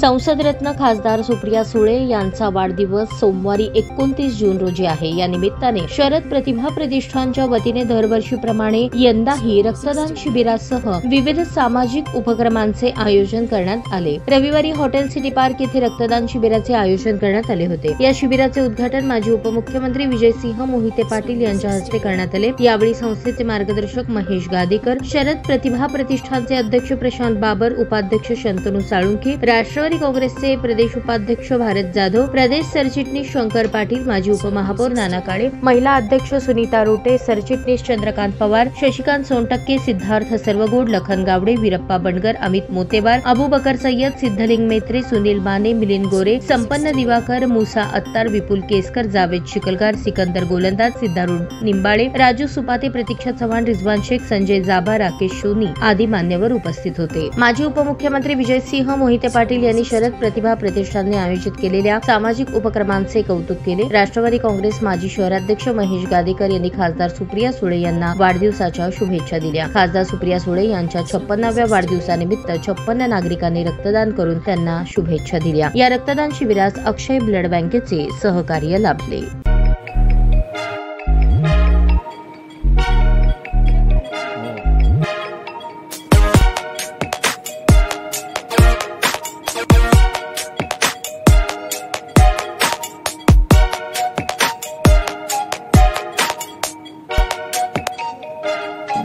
संसदरत्न खासदार सुप्रिया सुळे यांचा वाढदिवस सोमवारी 29 जून रोजी आहे। या निमित्ताने शरद प्रतिभा प्रतिष्ठानच्या वतीने दरवर्षीप्रमाणे यंदाही रक्तदान शिबिरासह विविध सामाजिक उपक्रमांचे आयोजन करण्यात आले। रविवारी हॉटेल सिटी पार्क येथे रक्तदान शिबिराचे आयोजन करण्यात आले होते। या शिबिराचे उद्घाटन माजी उपमुख्यमंत्री विजयसिंह मोहिते पाटील यांच्या हस्ते करण्यात आले। यावेळी संस्थेचे मार्गदर्शक महेश गादेकर, शरद प्रतिभा प्रतिष्ठानचे अध्यक्ष प्रशांत बाबर, उपाध्यक्ष शंतनू साळुंखे, राष्ट्रवादी काँग्रेसचे प्रदेश उपाध्यक्ष भारत जाधव, प्रदेश सरचिटणीस शंकर पाटील, माजी उपमहापौर नाना काळे, महिला अध्यक्ष सुनीता रोटे, सरचिटणीस चंद्रकांत पवार, शशिकांत सोनटक्के, सिद्धार्थ सर्वगोड, लखन गावडे, वीरप्पा बनगर, अमित मोतेवार, अबूबकर सय्यद, सिद्धलिंग मेत्रे, सुनील माने, मिलिंद गोरे, संपन्न दिवाकर, मुसा अत्तार, विपुल केसकर, जावेद शिकलगार, सिकंदर गोलंदाज, सिद्धारूढ निंबाळे, राजू सुपाते, प्रतीक्षा चव्हाण, रिजवान शेख, संजय जाबा, राकेश सोनी आदी मान्यवर उपस्थित होते। माजी उपमुख्यमंत्री विजयसिंह मोहिते पाटील यांनी शरद प्रतिभा प्रतिष्ठानने आयोजित केलेल्या सामाजिक उपक्रमांचे कौतुक केले। राष्ट्रवादी काँग्रेस माजी शहराध्यक्ष महेश गादेकर यांनी खासदार सुप्रिया सुळे यांना वाढदिवसाच्या शुभेच्छा दिल्या। खासदार सुप्रिया सुळे यांच्या 56व्या वाढदिवसानिमित्त 56 नागरिकांनी रक्तदान करून त्यांना शुभेच्छा दिल्या। या रक्तदान शिबिरास अक्षय ब्लड बँकेचे सहकार्य लाभले।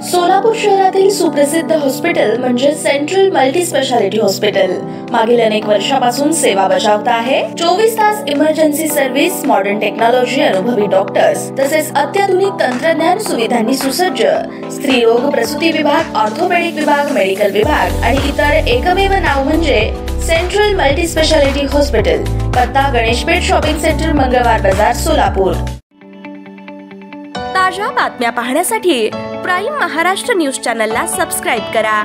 सोलापूर शहरातील सुप्रसिद्ध हॉस्पिटल म्हणजे सेंट्रल मल्टी स्पेशालिटी हॉस्पिटल मागील अनेक वर्षापासून सेवा बजावत आहे। 24 तास इमर्जन्सी सर्व्हिस, मॉडर्न टेक्नॉलॉजी, अनुभवी डॉक्टर्स तसेच अत्याधुनिक तंत्रज्ञान सुविधांनी सुसज्ज स्त्रीरोग प्रसूती विभाग, ऑर्थोपेडिक विभाग, मेडिकल विभाग आणि इतर एकमेव नाव म्हणजे सेंट्रल मल्टी स्पेशालिटी हॉस्पिटल। पत्ता गणेशपेठ शॉपिंग सेंटर, मंगळवार बाजार, सोलापूर। ताज्या बातम्या पाहण्यासाठी प्राईम महाराष्ट्र न्यूज चॅनलला सबस्क्राइब करा।